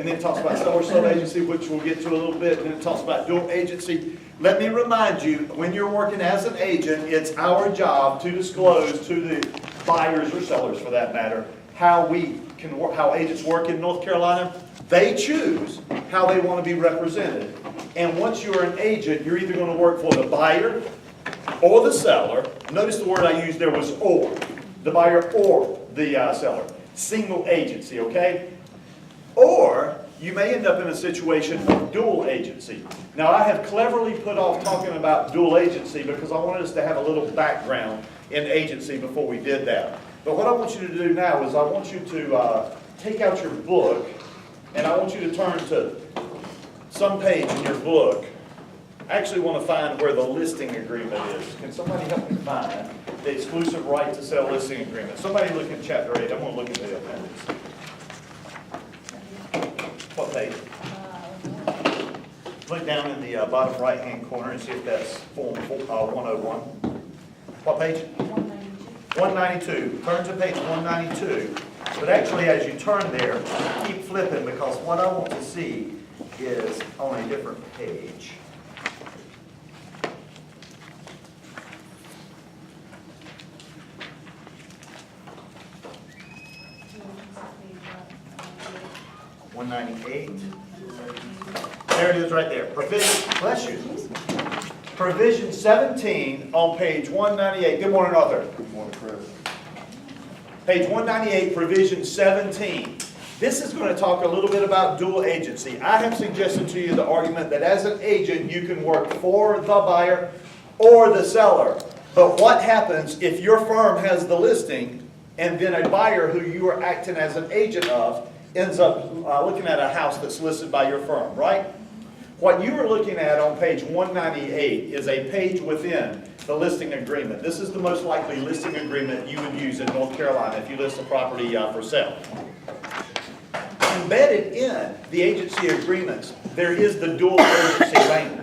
and then it talks about seller sub-agency, which we'll get to a little bit, and then it talks about dual agency. Let me remind you, when you're working as an agent, it's our job to disclose to the buyers or sellers, for that matter, how agents work in North Carolina. They choose how they want to be represented. And once you're an agent, you're either going to work for the buyer or the seller. Notice the word I used there was or. The buyer or the seller. Single agency, okay? Or you may end up in a situation of dual agency. Now, I have cleverly put off talking about dual agency because I wanted us to have a little background in agency before we did that. But what I want you to do now is I want you to take out your book, and I want you to turn to some page in your book. I actually want to find where the listing agreement is. Can somebody help me find the exclusive right to sell listing agreement? Somebody look at chapter 8. I'm going to look at the appendix. What page? Look down in the bottom right-hand corner and see if that's form 101. What page? 192. Turn to page 192. But actually, as you turn there, keep flipping, because what I want to see is on a different page. $198. There it is right there. Provision, bless you. Provision 17 on page 198. Good morning, Arthur. Good morning, Chris. Page 198, provision 17. This is going to talk a little bit about dual agency. I have suggested to you the argument that as an agent, you can work for the buyer or the seller. But what happens if your firm has the listing and then a buyer who you are acting as an agent of ends up looking at a house that's listed by your firm, right? What you are looking at on page 198 is a page within the listing agreement. This is the most likely listing agreement you would use in North Carolina if you list a property for sale. Embedded in the agency agreements, there is the dual agency language.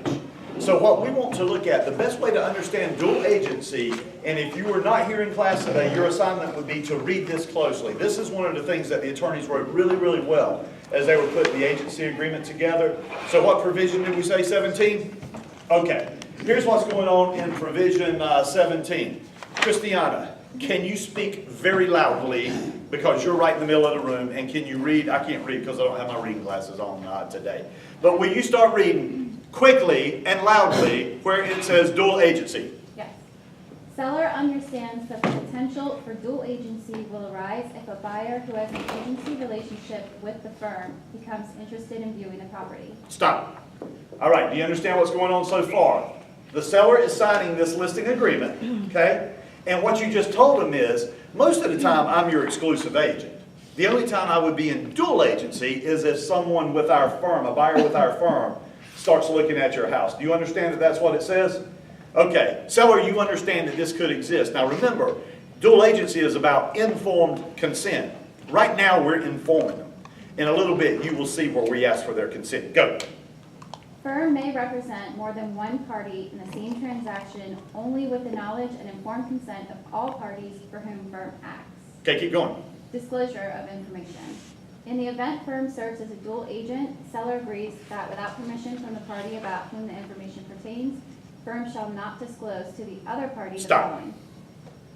So what we want to look at, the best way to understand dual agency, and if you were not here in class today, your assignment would be to read this closely. This is one of the things that the attorneys wrote really, really well as they were putting the agency agreement together. So what provision did we say, 17? Okay, here's what's going on in provision 17. Christiana, can you speak very loudly, because you're right in the middle of the room, and can you read? I can't read because I don't have my reading glasses on today. But will you start reading quickly and loudly where it says dual agency? Yes. Seller understands that the potential for dual agency will arise if a buyer who has an agency relationship with the firm becomes interested in viewing the property. Stop. All right, do you understand what's going on so far? The seller is signing this listing agreement, okay? And what you just told him is, most of the time I'm your exclusive agent. The only time I would be in dual agency is if someone with our firm, a buyer with our firm, starts looking at your house. Do you understand that that's what it says? Okay, seller, you understand that this could exist. Now remember, dual agency is about informed consent. Right now we're informing them. In a little bit you will see where we ask for their consent. Go. Firm may represent more than one party in the same transaction only with the knowledge and informed consent of all parties for whom firm acts. Okay, keep going. Disclosure of information. In the event firm serves as a dual agent, seller agrees that without permission from the party about whom the information pertains, firm shall not disclose to the other party the Stop. following.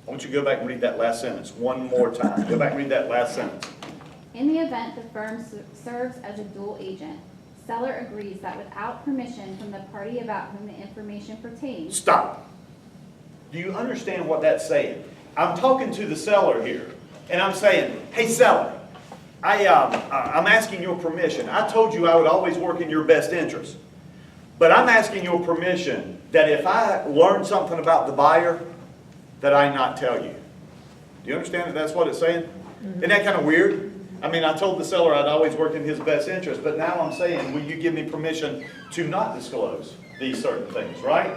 I want you to go back and read that last sentence one more time. Go back and read that last sentence. In the event the firm serves as a dual agent, seller agrees that without permission from the party about whom the information pertains. Stop. Do you understand what that's saying? I'm talking to the seller here, and I'm saying, hey seller, I'm asking your permission. I told you I would always work in your best interest. But I'm asking your permission that if I learn something about the buyer, that I not tell you. Do you understand that that's what it's saying? Isn't that kind of weird? I mean, I told the seller I'd always work in his best interest, but now I'm saying, will you give me permission to not disclose these certain things, right?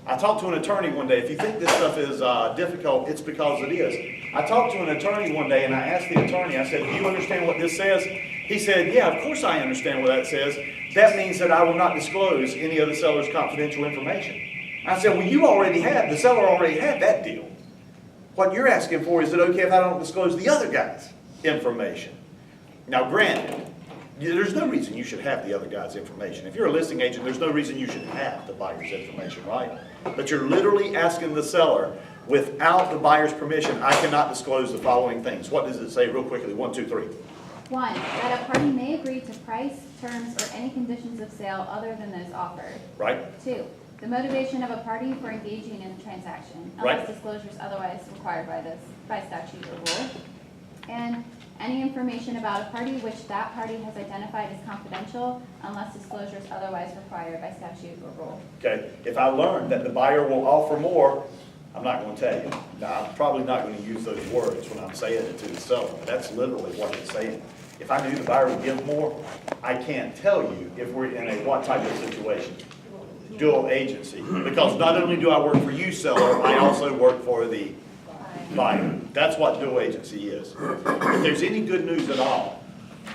I talked to an attorney one day. If you think this stuff is difficult, it's because it is. I talked to an attorney one day, and I asked the attorney, I said, do you understand what this says? He said, yeah, of course I understand what that says. That means that I will not disclose any of the seller's confidential information. I said, well, the seller already had that deal. What you're asking for, is it okay if I don't disclose the other guy's information? Now, granted, There's no reason you should have the other guy's information. If you're a listing agent, there's no reason you should have the buyer's information, right? But you're literally asking the seller, without the buyer's permission, I cannot disclose the following things. What does it say real quickly? 1, 2, 3. 1, that a party may agree to price, terms, or any conditions of sale other than those offered. Right? 2, the motivation of a party for engaging in the transaction, unless disclosures otherwise required by statute or rule. And any information about a party which that party has identified as confidential, unless disclosures otherwise required by statute or rule. Okay, if I learn that the buyer will offer more, I'm not going to tell you. Now, I'm probably not going to use those words when I'm saying it to the seller. That's literally what it's saying. If I knew the buyer would give more, I can't tell you if we're in a what type of situation. Dual agency. Because not only do I work for you, seller, I also work for the buyer. That's what dual agency is. If there's any good news at all,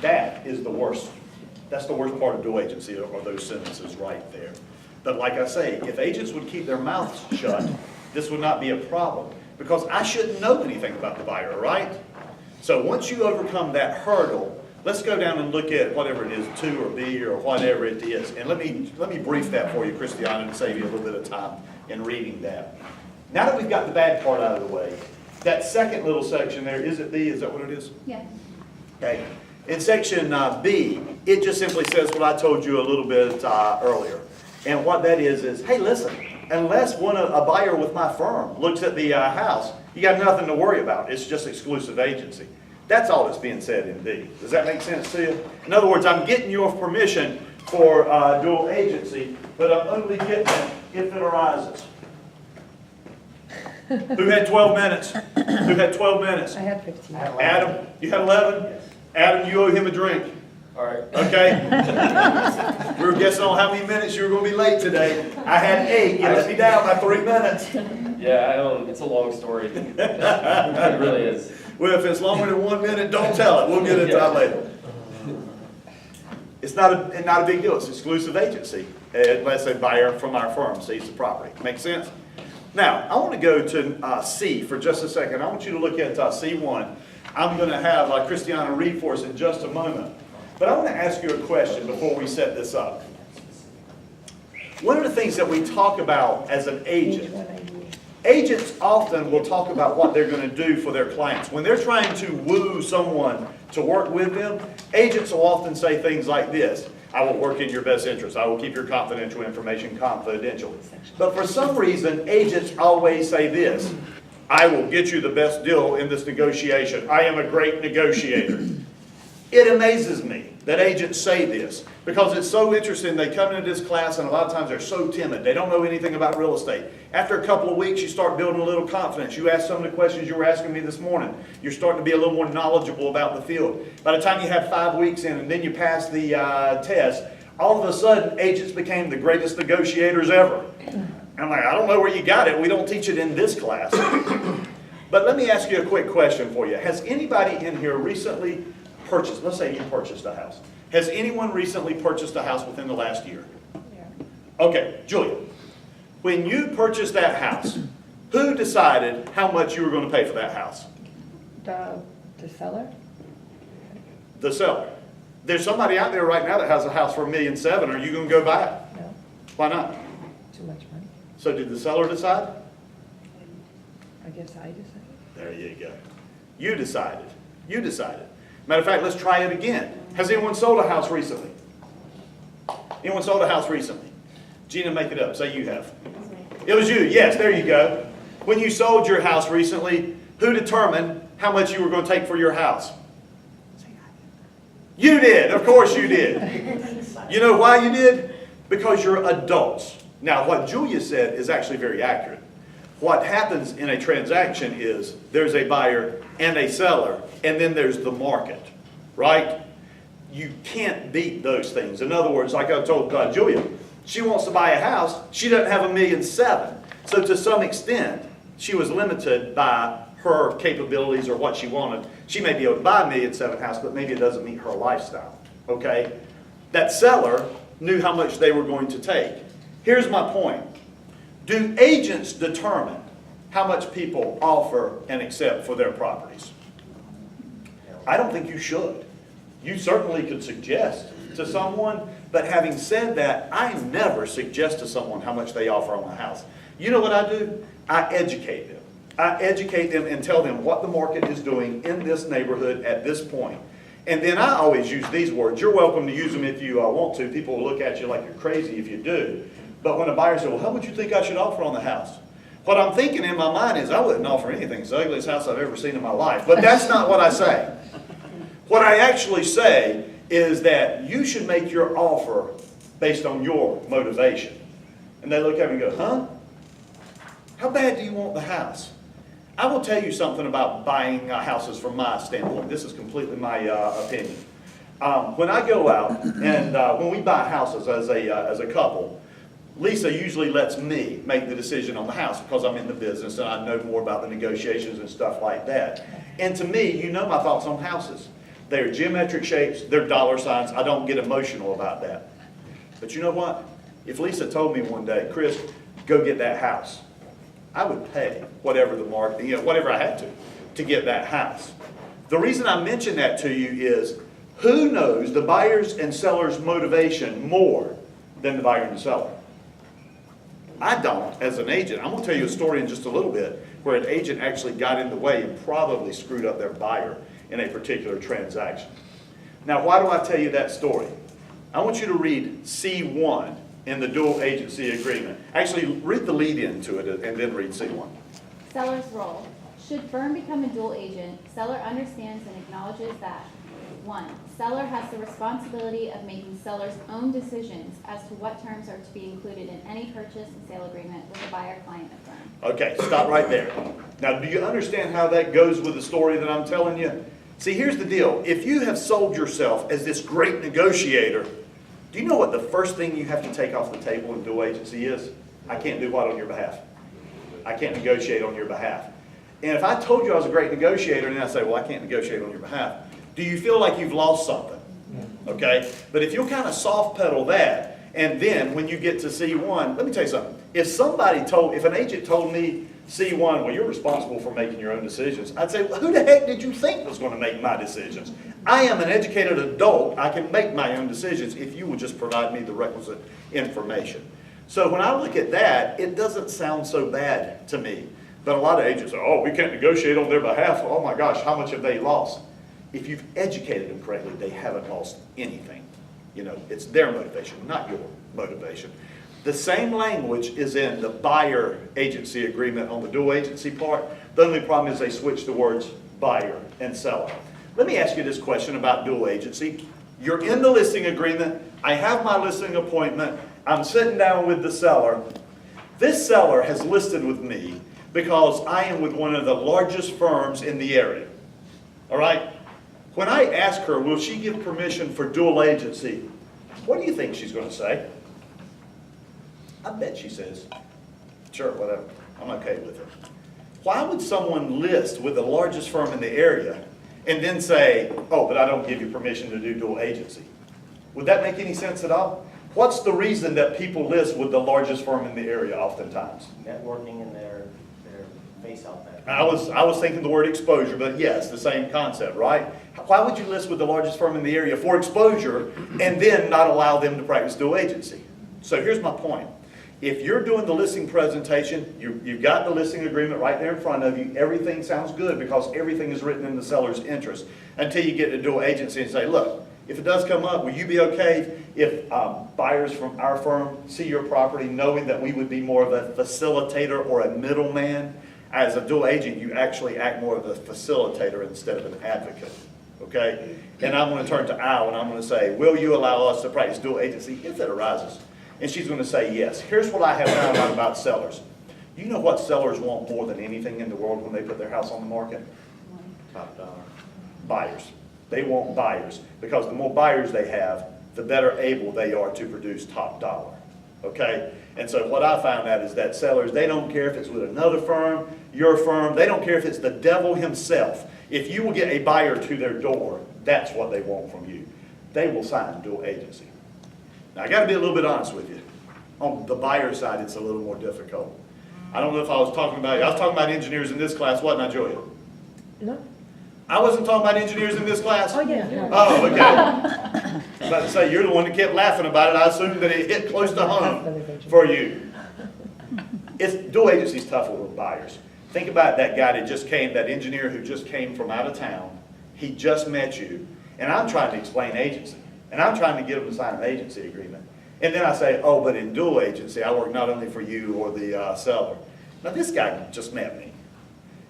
that is the worst. That's the worst part of dual agency, are those sentences right there. But like I say, if agents would keep their mouths shut, this would not be a problem. Because I shouldn't know anything about the buyer, right? So once you overcome that hurdle, let's go down and look at whatever it is, 2 or B or whatever it is. And let me brief that for you, Christiana, and save you a little bit of time in reading that. Now that we've got the bad part out of the way, that second little section there, is it B? Is that what it is? Yeah. Okay. In section B, it just simply says what I told you a little bit earlier. And what that is, hey, listen, unless a buyer with my firm looks at the house, you got nothing to worry about. It's just exclusive agency. That's all that's being said in B. Does that make sense to you? In other words, I'm getting your permission for dual agency, but I'm only getting it if it arises. Who had 12 minutes? Who had 12 minutes? I had 15. Adam, you had 11? Yes. Adam, you owe him a drink. All right. Okay? We were guessing on how many minutes you were going to be late today. I had 8. You let me down by 3 minutes. Yeah, it's a long story. It really is. Well, if it's longer than 1 minute, don't tell it. We'll get into that later. It's not a big deal. It's exclusive agency, unless a buyer from our firm sees the property. Make sense? Now, I want to go to C for just a second. I want you to look at C1. I'm going to have Christiana read for us in just a moment. But I want to ask you a question before we set this up. One of the things that we talk about as an agent, agents often will talk about what they're going to do for their clients. When they're trying to woo someone to work with them, agents will often say things like this: I will work in your best interest. I will keep your confidential information confidential. But for some reason, agents always say this: I will get you the best deal in this negotiation. I am a great negotiator. It amazes me that agents say this, because it's so interesting. They come into this class and a lot of times they're so timid. They don't know anything about real estate. After a couple of weeks, you start building a little confidence. You ask some of the questions you were asking me this morning. You're starting to be a little more knowledgeable about the field. By the time you have 5 weeks in and then you pass the test, all of a sudden, agents became the greatest negotiators ever. I'm like, I don't know where you got it. We don't teach it in this class. But let me ask you a quick question for you. Has anybody in here recently purchased, let's say you purchased a house. Has anyone recently purchased a house within the last year? Yeah. Okay, Julia, when you purchased that house, who decided how much you were going to pay for that house? The seller? The seller. There's somebody out there right now that has a house for $1.7 million. Are you going to go buy it? No, Why not? too much money. So did the seller decide? I guess I decided. There you go. You decided. You decided. Matter of fact, let's try it again. Has anyone sold a house recently? Anyone sold a house recently? Gina, make it up. Say you have. It was you. Yes, there you go. When you sold your house recently, who determined how much you were going to take for your house? You did. Of course you did. You know why you did? Because you're adults. Now, what Julia said is actually very accurate. What happens in a transaction is there's a buyer and a seller, and then there's the market, right? You can't beat those things. In other words, like I told Julia, she wants to buy a house. She doesn't have $1.7 million. So to some extent, she was limited by her capabilities or what she wanted. She may be able to buy a $1.7 million house, but maybe it doesn't meet her lifestyle, okay? That seller knew how much they were going to take. Here's my point. Do agents determine how much people offer and accept for their properties? I don't think you should. you certainly could suggest to someone, but having said that, I never suggest to someone how much they offer on the house. You know what I do? I educate them. I educate them and tell them what the market is doing in this neighborhood at this point. And then I always use these words. You're welcome to use them if you want to. People will look at you like you're crazy if you do. But when a buyer says, well, how much you think I should offer on the house? What I'm thinking in my mind is I wouldn't offer anything. It's the ugliest house I've ever seen in my life. But that's not what I say. What I actually say is that you should make your offer based on your motivation. And they look at me and go, huh? How bad do you want the house? I will tell you something about buying houses from my standpoint. This is completely my opinion. When I go out and when we buy houses as a couple, Lisa usually lets me make the decision on the house because I'm in the business and I know more about the negotiations and stuff like that. And to me, you know my thoughts on houses. They're geometric shapes, they're dollar signs. I don't get emotional about that. But you know what? If Lisa told me one day, Chris, go get that house, I would pay whatever the market, whatever I had to get that house. The reason I mention that to you is who knows the buyer's and seller's motivation more than the buyer and the seller? I don't as an agent. I'm going to tell you a story in just a little bit where an agent actually got in the way and probably screwed up their buyer in a particular transaction. Now, why do I tell you that story? I want you to read C1 in the dual agency agreement. Actually, read the lead into it and then read C1. Seller's role. Should firm become a dual agent, seller understands and acknowledges that 1. Seller has the responsibility of making seller's own decisions as to what terms are to be included in any purchase and sale agreement with the buyer-client of firm. Okay, stop right there. Now, do you understand how that goes with the story that I'm telling you? See, here's the deal. If you have sold yourself as this great negotiator, do you know what the first thing you have to take off the table in dual agency is? I can't do what on your behalf? I can't negotiate on your behalf. And if I told you I was a great negotiator and then I say, well, I can't negotiate on your behalf, do you feel like you've lost something? Okay? But if you'll kind of soft pedal that, and then when you get to C1, let me tell you something. If an agent told me C1, well, you're responsible for making your own decisions, I'd say, well, who the heck did you think was going to make my decisions? I am an educated adult. I can make my own decisions if you would just provide me the requisite information. So when I look at that, it doesn't sound so bad to me. But a lot of agents say, oh, we can't negotiate on their behalf. Oh my gosh, how much have they lost? If you've educated them correctly, they haven't lost anything. It's their motivation, not your motivation. The same language is in the buyer agency agreement on the dual agency part. The only problem is they switch the words buyer and seller. Let me ask you this question about dual agency. You're in the listing agreement. I have my listing appointment. I'm sitting down with the seller. This seller has listed with me because I am with one of the largest firms in the area. All right? When I ask her, will she give permission for dual agency, what do you think she's going to say? I bet she says, sure, whatever. I'm okay with it. Why would someone list with the largest firm in the area and then say, oh, but I don't give you permission to do dual agency? Would that make any sense at all? What's the reason that people list with the largest firm in the area oftentimes? Networking and their face out there. I was thinking the word exposure, but yes, the same concept, right? Why would you list with the largest firm in the area for exposure and then not allow them to practice dual agency? So here's my point. If you're doing the listing presentation, you've got the listing agreement right there in front of you, everything sounds good because everything is written in the seller's interest until you get to dual agency and say, look, if it does come up, will you be okay if buyers from our firm see your property knowing that we would be more of a facilitator or a middleman? As a dual agent, you actually act more of a facilitator instead of an advocate, okay? And I'm going to turn to Al and I'm going to say, will you allow us to practice dual agency if it arises? And she's going to say yes. Here's what I have found out about sellers. You know what sellers want more than anything in the world when they put their house on the market? Top dollar. Buyers. They want buyers because the more buyers they have, the better able they are to produce top dollar, okay? And so what I found out is that sellers, they don't care if it's with another firm, your firm, they don't care if it's the devil himself. If you will get a buyer to their door, that's what they want from you. They will sign dual agency. Now, I got to be a little bit honest with you. On the buyer side, it's a little more difficult. I don't know if I was talking about engineers in this class, wasn't I, Julia? No, I wasn't talking about engineers in this class? Oh, yeah, yeah. Oh, okay. I was about to say, you're the one that kept laughing about it. I assumed that it hit close to home for you. Dual agency's tough with buyers. Think about that guy that just came, that engineer who just came from out of town. He just met you, and I'm trying to explain agency, and I'm trying to get him to sign an agency agreement. And then I say, oh, but in dual agency, I work not only for you or the seller. Now, this guy just met me,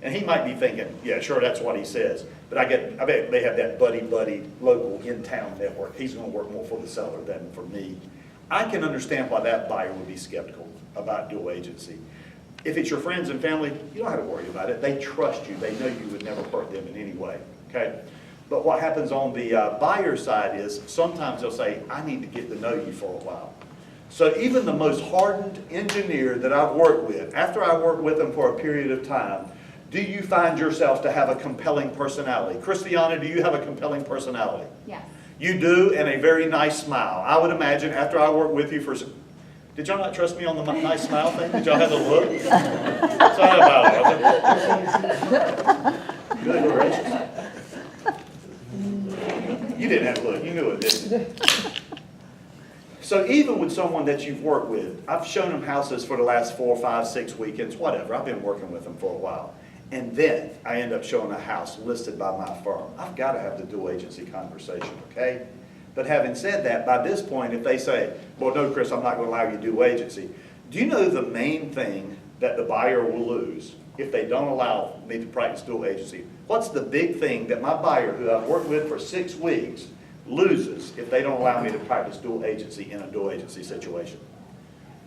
and he might be thinking, yeah, sure, that's what he says. But I bet they have that buddy local in-town network. He's going to work more for the seller than for me. I can understand why that buyer would be skeptical about dual agency. If it's your friends and family, you don't have to worry about it. They trust you. They know you would never hurt them in any way, okay? But what happens on the buyer side is sometimes they'll say, I need to get to know you for a while. So even the most hardened engineer that I've worked with, after I work with them for a period of time, do you find yourself to have a compelling personality? Christiana, do you have a compelling personality? Yes. You do, and a very nice smile. I would imagine after I work with you for some... Did y'all not trust me on the nice smile thing? Did y'all have the look? Sorry about it. Good gracious. You didn't have to look. You knew it, didn't you? So even with someone that you've worked with, I've shown them houses for the last 4, 5, 6 weekends, whatever. I've been working with them for a while. And then I end up showing a house listed by my firm. I've got to have the dual agency conversation, okay? But having said that, by this point, if they say, well, no, Chris, I'm not going to allow you to do agency, do you know the main thing that the buyer will lose if they don't allow me to practice dual agency? What's the big thing that my buyer, who I've worked with for 6 weeks, loses if they don't allow me to practice dual agency in a dual agency situation?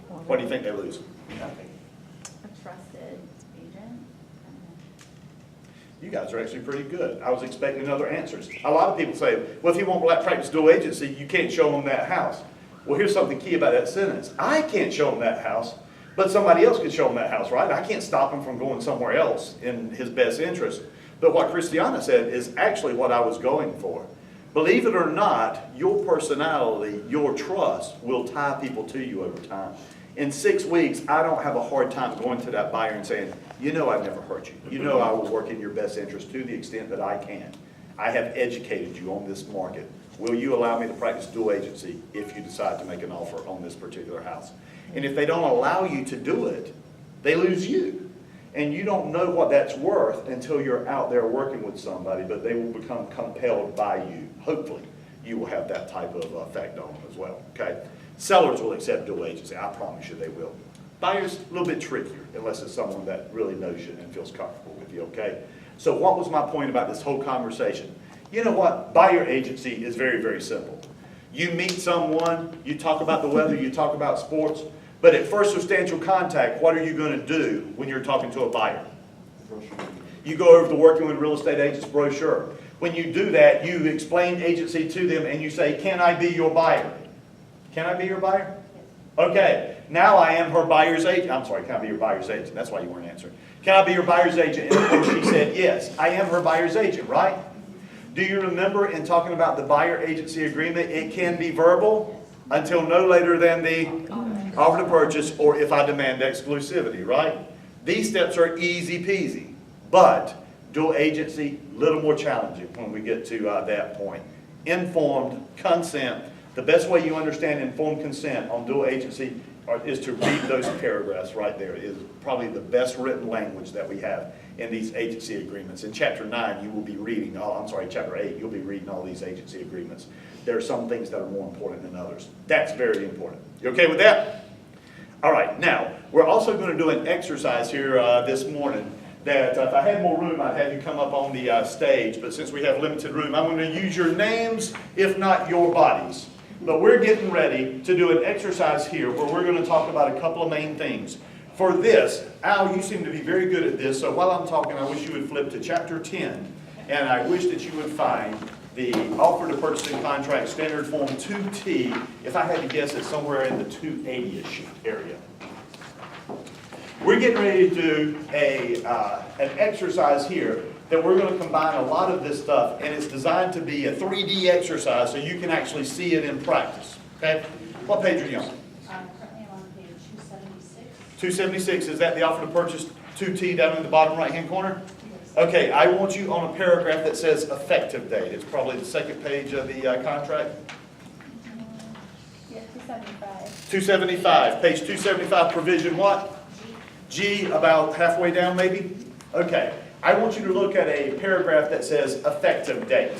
What do you think they lose? Nothing. A trusted agent. You guys are actually pretty good. I was expecting other answers. A lot of people say, well, if you won't practice dual agency, you can't show them that house. Well, here's something key about that sentence. I can't show them that house, but somebody else can show them that house, right? I can't stop him from going somewhere else in his best interest. But what Christiana said is actually what I was going for. Believe it or not, your personality, your trust will tie people to you over time. In 6 weeks, I don't have a hard time going to that buyer and saying, you know I've never hurt you. You know I will work in your best interest to the extent that I can. I have educated you on this market. Will you allow me to practice dual agency if you decide to make an offer on this particular house? And if they don't allow you to do it, they lose you. And you don't know what that's worth until you're out there working with somebody, but they will become compelled by you. Hopefully, you will have that type of effect on them as well, okay? Sellers will accept dual agency. I promise you they will. Buyers, a little bit trickier, unless it's someone that really knows you and feels comfortable with you, okay? So what was my point about this whole conversation? You know what? Buyer agency is very, very simple. You meet someone, you talk about the weather, you talk about sports, but at first substantial contact, what are you going to do when you're talking to a buyer? You go over to Working with Real Estate Agents brochure. When you do that, you explain agency to them and you say, can I be your buyer? Can I be your buyer? Okay, now I am her buyer's agent. I'm sorry, can I be your buyer's agent? That's why you weren't answering. Can I be your buyer's agent? And of course she said, yes, I am her buyer's agent, right? Do you remember in talking about the buyer agency agreement, it can be verbal until no later than the offer to purchase or if I demand exclusivity, right? These steps are easy peasy, but dual agency, a little more challenging when we get to that point. Informed consent. The best way you understand informed consent on dual agency is to read those paragraphs right there. It is probably the best written language that we have in these agency agreements. In Chapter 9, you will be reading, Chapter 8, you'll be reading all these agency agreements. There are some things that are more important than others. That's very important. You okay with that? All right, now, we're also going to do an exercise here this morning that if I had more room, I'd have you come up on the stage, but since we have limited room, I'm going to use your names, if not your bodies. But we're getting ready to do an exercise here where we're going to talk about a couple of main things. For this, Al, you seem to be very good at this, so while I'm talking, I wish you would flip to Chapter 10, and I wish that you would find the offer to purchase and contract standard form 2T. If I had to guess, it's somewhere in the 280-ish area. We're getting ready to do an exercise here that we're going to combine a lot of this stuff, and it's designed to be a 3D exercise so you can actually see it in practice. Okay? What page are you on? Currently I'm on page 276. 276, is that the offer to purchase 2T down in the bottom right-hand corner? Yes. Okay, I want you on a paragraph that says effective date. It's probably the second page of the contract. Yeah, 275. 275, page 275, provision what? G, about halfway down maybe? Okay, I want you to look at a paragraph that says effective date.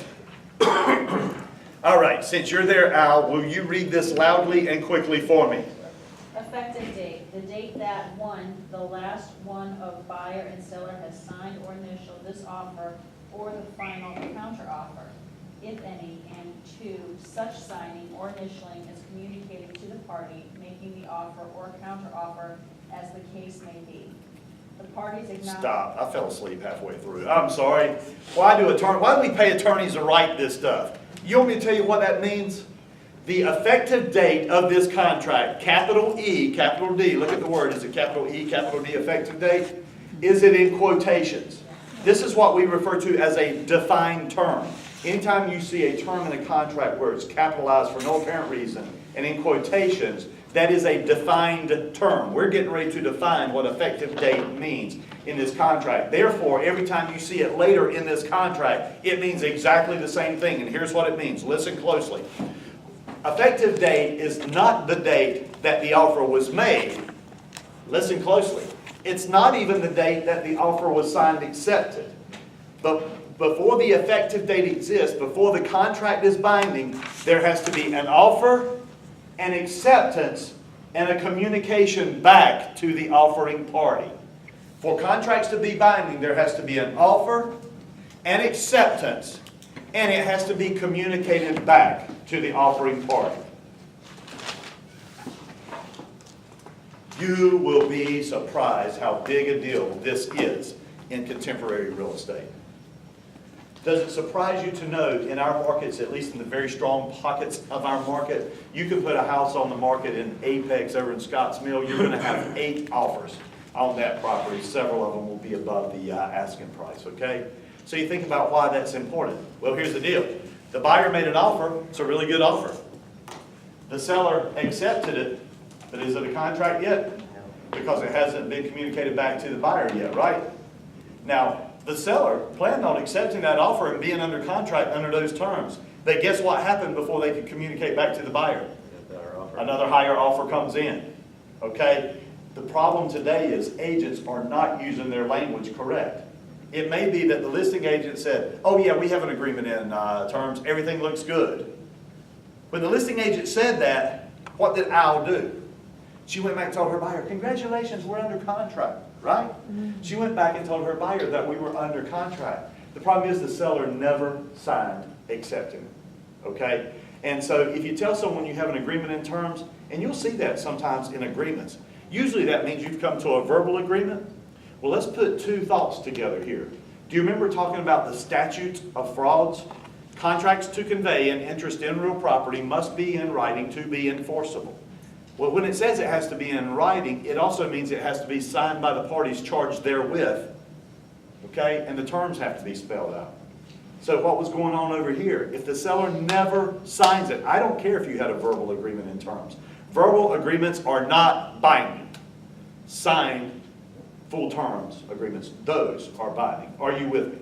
All right, since you're there, Al, will you read this loudly and quickly for me? Effective date, the date that one, the last one of buyer and seller has signed or initialed this offer or the final counter offer, if any, and two, such signing or initialing is communicated to the party making the offer or counter offer as the case may be. The parties acknowledge. Stop, I fell asleep halfway through. I'm sorry. Why do we pay attorneys to write this stuff? You want me to tell you what that means? The effective date of this contract, capital E, capital D, look at the word, is it capital E, capital D, effective date? Is it in quotations? This is what we refer to as a defined term. Anytime you see a term in a contract where it's capitalized for no apparent reason and in quotations, that is a defined term. We're getting ready to define what effective date means in this contract. Therefore, every time you see it later in this contract, it means exactly the same thing. And here's what it means. Listen closely. Effective date is not the date that the offer was made. Listen closely. It's not even the date that the offer was signed, accepted. But before the effective date exists, before the contract is binding, there has to be an offer, an acceptance, and a communication back to the offering party. For contracts to be binding, there has to be an offer, an acceptance, and it has to be communicated back to the offering party. You will be surprised how big a deal this is in contemporary real estate. Does it surprise you to know in our markets, at least in the very strong pockets of our market, you can put a house on the market in Apex over in Scotts Mill, you're going to have 8 offers on that property. Several of them will be above the asking price, okay? So you think about why that's important. Well, here's the deal. The buyer made an offer. It's a really good offer. The seller accepted it, but is it a contract yet? Because it hasn't been communicated back to the buyer yet, right? Now, the seller planned on accepting that offer and being under contract under those terms. But guess what happened before they could communicate back to the buyer? Another higher offer comes in, okay? The problem today is agents are not using their language correct. It may be that the listing agent said, oh yeah, we have an agreement in terms, everything looks good. When the listing agent said that, what did Al do? She went back and told her buyer, congratulations, we're under contract, right? She went back and told her buyer that we were under contract. The problem is the seller never signed accepting it, okay? And so if you tell someone you have an agreement in terms, and you'll see that sometimes in agreements, usually that means you've come to a verbal agreement. Well, let's put 2 thoughts together here. Do you remember talking about the statute of frauds? Contracts to convey an interest in real property must be in writing to be enforceable. Well, when it says it has to be in writing, it also means it has to be signed by the parties charged therewith, okay? And the terms have to be spelled out. So what was going on over here? If the seller never signs it, I don't care if you had a verbal agreement in terms. Verbal agreements are not binding. Signed, full terms agreements, those are binding. Are you with me?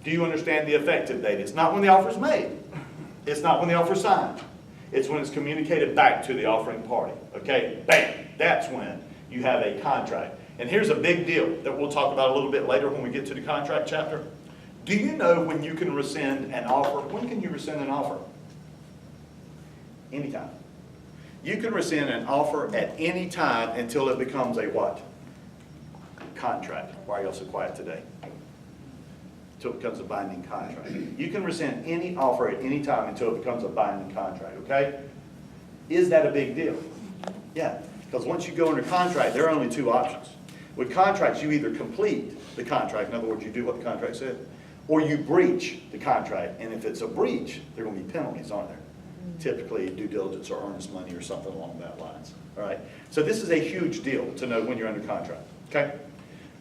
Do you understand the effective date? It's not when the offer is made. It's not when the offer is signed. It's when it's communicated back to the offering party. Okay, bam, that's when you have a contract. And here's a big deal that we'll talk about a little bit later when we get to the contract chapter. Do you know when you can rescind an offer? When can you rescind an offer? Anytime. You can rescind an offer at any time until it becomes a what? Contract. Why are y'all so quiet today? Until it becomes a binding contract. You can rescind any offer at any time until it becomes a binding contract, okay? Is that a big deal? Yeah, because once you go under contract, there are only 2 options. With contracts, you either complete the contract, in other words, you do what the contract said, or you breach the contract. And if it's a breach, there are going to be penalties, aren't there? Typically due diligence or earnest money or something along that lines, all right? So this is a huge deal to know when you're under contract, okay?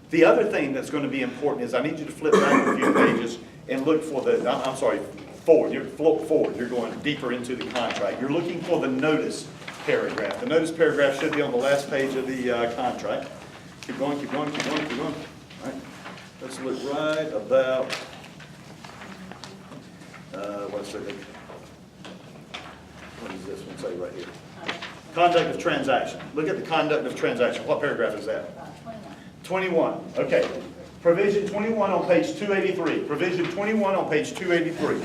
The other thing that's going to be important is I need you to flip back a few pages and look for the, I'm sorry, forward. You're forward. You're going deeper into the contract. You're looking for the notice paragraph. The notice paragraph should be on the last page of the contract. Keep going, keep going, keep going, keep going. All right. let's look right about, what's it? What does this one say right here? Conduct of transaction. Look at the conduct of transaction. What paragraph is that? 21. 21, okay. Provision 21 on page 283. Provision 21 on page 283.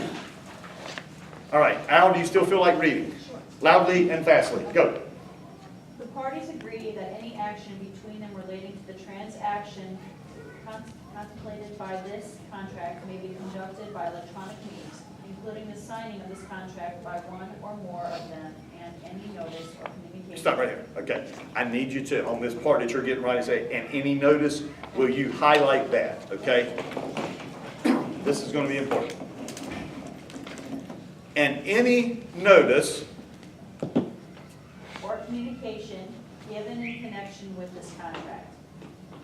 All right, Al, do you still feel like reading? Loudly and fastly, go. The parties agree that any action between them relating to the transaction contemplated by this contract may be conducted by electronic means, including the signing of this contract by one or more of them, and any notice or communication. Stop right here, okay. I need you to, on this part that you're getting ready to say, and any notice, will you highlight that, okay? This is going to be important. And any notice Or communication given in connection with this contract.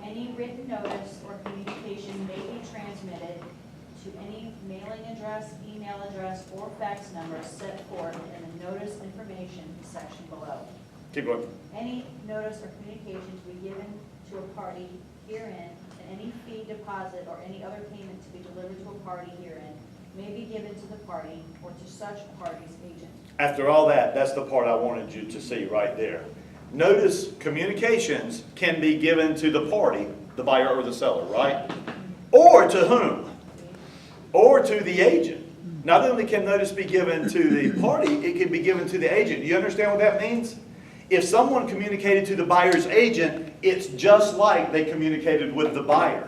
Any written notice or communication may be transmitted to any mailing address, email address, or fax number set forth in the notice information section below. keep going. Any notice or communication to be given to a party herein, and any fee, deposit, or any other payment to be delivered to a party herein may be given to the party or to such party's agent. After all that, that's the part I wanted you to see right there. Notice communications can be given to the party, the buyer or the seller, right? Or to whom? Or to the agent. Not only can notice be given to the party, it can be given to the agent. Do you understand what that means? If someone communicated to the buyer's agent, it's just like they communicated with the buyer.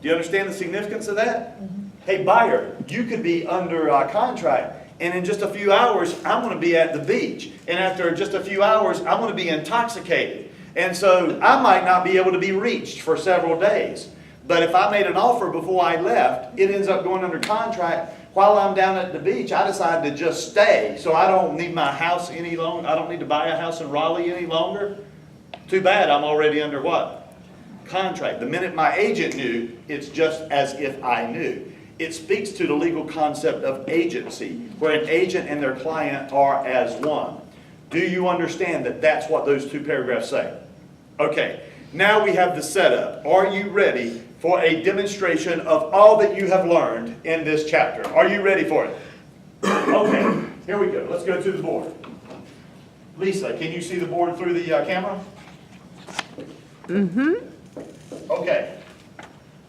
Do you understand the significance of that? Hey, buyer, you could be under a contract, and in just a few hours, I'm going to be at the beach. And after just a few hours, I'm going to be intoxicated. And so I might not be able to be reached for several days. But if I made an offer before I left, it ends up going under contract. While I'm down at the beach, I decided to just stay. So I don't need my house any longer. I don't need to buy a house in Raleigh any longer. Too bad, I'm already under what? Contract. The minute my agent knew, it's just as if I knew. It speaks to the legal concept of agency, where an agent and their client are as one. Do you understand that that's what those two paragraphs say? Okay, now we have the setup. Are you ready for a demonstration of all that you have learned in this chapter? Are you ready for it? Okay, here we go. Let's go to the board. Lisa, can you see the board through the camera? Okay.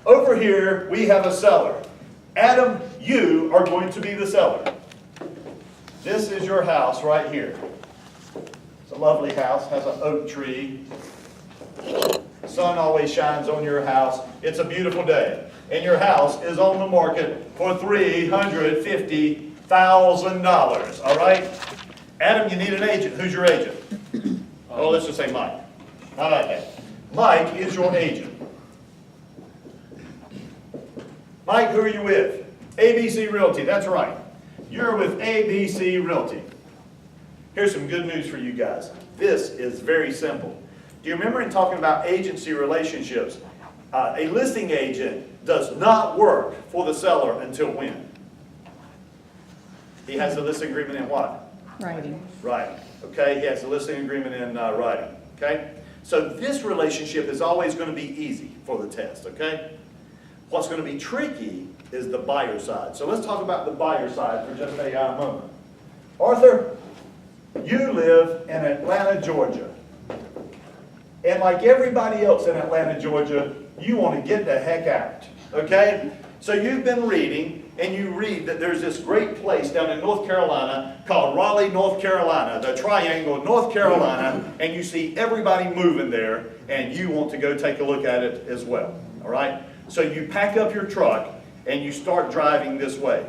Over here, we have a seller. Adam, you are going to be the seller. This is your house right here. It's a lovely house, has an oak tree. The sun always shines on your house. It's a beautiful day. And your house is on the market for $350,000, all right? Adam, you need an agent. Who's your agent? Oh, let's just say Mike. How about that? Mike is your agent. Mike, who are you with? ABC Realty, that's right. You're with ABC Realty. Here's some good news for you guys. This is very simple. Do you remember in talking about agency relationships, a listing agent does not work for the seller until when? He has a listing agreement in what? Writing. Right. Okay, he has a listing agreement in writing. Okay? So this relationship is always going to be easy for the test. Okay? What's going to be tricky is the buyer side. So let's talk about the buyer side for just a moment. Arthur, you live in Atlanta, Georgia. And like everybody else in Atlanta, Georgia, you want to get the heck out. Okay? So you've been reading, and you read that there's this great place down in North Carolina called Raleigh, North Carolina, the Triangle, North Carolina, and you see everybody moving there, and you want to go take a look at it as well. All right? So you pack up your truck, and you start driving this way.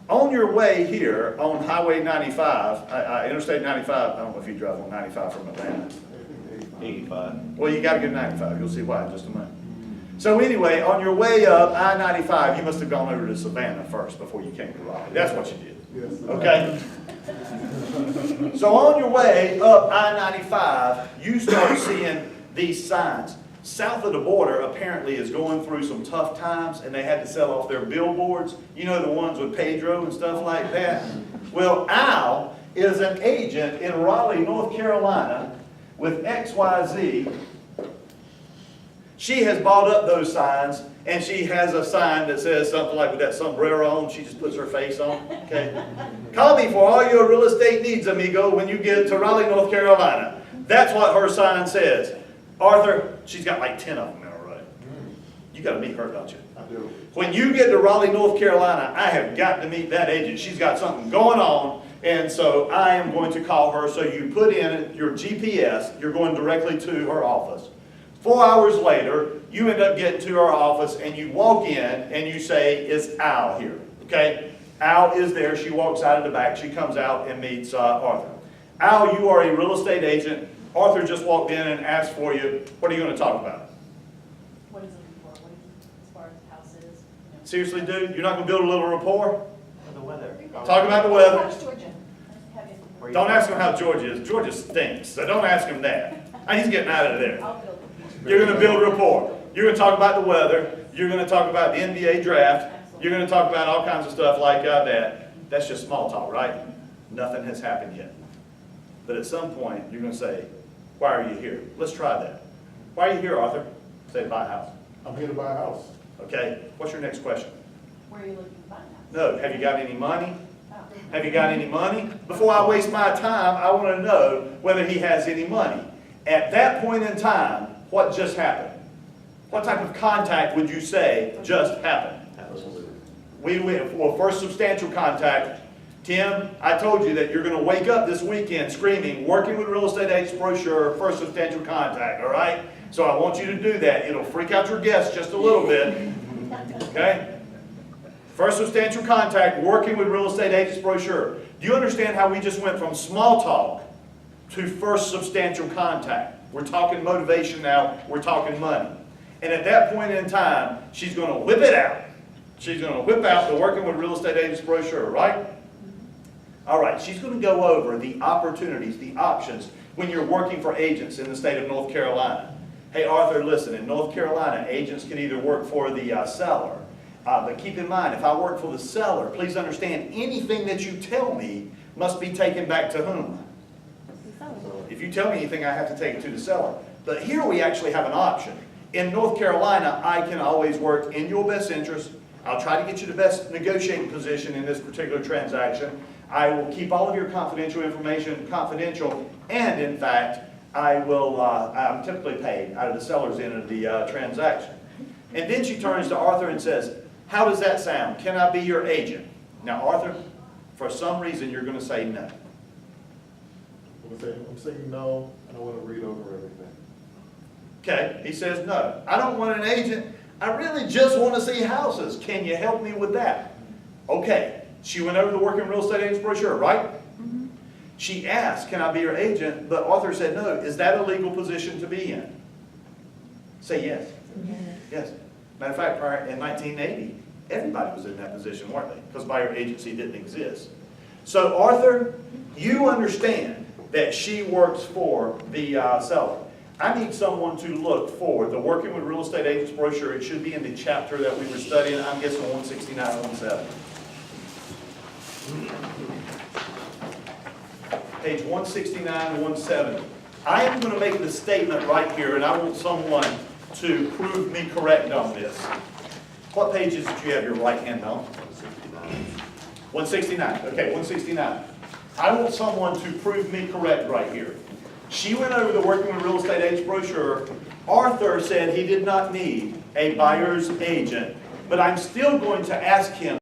On your way here on Highway 95, Interstate 95, I don't know if you drive on 95 from Atlanta. 85. Well, you got to go 95. You'll see why in just a minute. So anyway, on your way up I-95, you must have gone over to Savannah first before you came to Raleigh. That's what you did. Yes. Okay? So on your way up I-95, you start seeing these signs. South of the border apparently is going through some tough times, and they had to sell off their billboards. You know, the ones with Pedro and stuff like that? Well, Al is an agent in Raleigh, North Carolina with XYZ. She has bought up those signs, and she has a sign that says something like with that sombrero on, she just puts her face on, okay? Call me for all your real estate needs, amigo, when you get to Raleigh, North Carolina. That's what her sign says. Arthur, she's got like 10 of them in a row. You gotta meet her, don't you? I do. When you get to Raleigh, North Carolina, I have got to meet that agent. She's got something going on, and so I am going to call her. So you put in your GPS, you're going directly to her office. 4 hours later, you end up getting to her office, and you walk in, and you say, "Is Al here?" Okay? Al is there. She walks out of the back. She comes out and meets Arthur. Al, you are a real estate agent. Arthur just walked in and asked for you. What are you going to talk about? What is it for, what is, as far as the house is? You know. Seriously, dude? You're not going to build a little rapport? The weather. Talk about the weather. How's Georgia? Have you- Don't ask him how Georgia is. Georgia stinks, so don't ask him that. He's getting out of there. I'll build it. You're going to build rapport. You're going to talk about the weather. You're going to talk about the NBA draft. You're going to talk about all kinds of stuff like that. That's just small talk, right? Nothing has happened yet. But at some point, you're going to say, "Why are you here?" Let's try that. "Why are you here, Arthur?" Say, "Buy a house." I'm here to buy a house. Okay, what's your next question? Where are you looking to buy now? No, have you got any money? Oh. Have you got any money? Before I waste my time, I want to know whether he has any money. At that point in time, what just happened? What type of contact would you say just happened? Well, first substantial contact. Tim, I told you that you're going to wake up this weekend screaming, "Working with Real Estate Agents Brochure, first substantial contact," all right? So I want you to do that. It'll freak out your guests just a little bit, okay? First substantial contact, working with Real Estate Agents Brochure. Do you understand how we just went from small talk to first substantial contact? We're talking motivation now. We're talking money. And at that point in time, she's going to whip it out. She's going to whip out the Working with Real Estate Agents Brochure, right? All right, she's going to go over the opportunities, the options, when you're working for agents in the state of North Carolina. Hey, Arthur, listen, in North Carolina, agents can either work for the seller, but keep in mind, if I work for the seller, please understand, anything that you tell me must be taken back to whom? If you tell me anything, I have to take it to the seller. But here we actually have an option. In North Carolina, I can always work in your best interest. I'll try to get you the best negotiating position in this particular transaction. I will keep all of your confidential information confidential, and in fact, I'm typically paid out of the seller's end of the transaction. And then she turns to Arthur and says, "How does that sound? Can I be your agent?" Now, Arthur, for some reason, you're going to say no. I'm saying no, and I want to read over everything. Okay, he says no. "I don't want an agent. I really just want to see houses. Can you help me with that?" Okay, she went over the Working Real Estate Agents Brochure, right? Mm-hmm. She asked, "Can I be your agent?" But Arthur said no. Is that a legal position to be in? Say yes. Yes. Matter of fact, prior in 1980, everybody was in that position, weren't they? Because buyer agency didn't exist. So Arthur, you understand that she works for the seller. I need someone to look for the Working with Real Estate Agents Brochure. It should be in the chapter that we were studying. I'm guessing 169 and 170. Page 169 and 170. I am going to make the statement right here, and I want someone to prove me correct on this. What pages did you have your right hand on? 169. Okay, 169. I want someone to prove me correct right here. She went over the Working with Real Estate Agents Brochure. Arthur said he did not need a buyer's agent, but I'm still going to ask him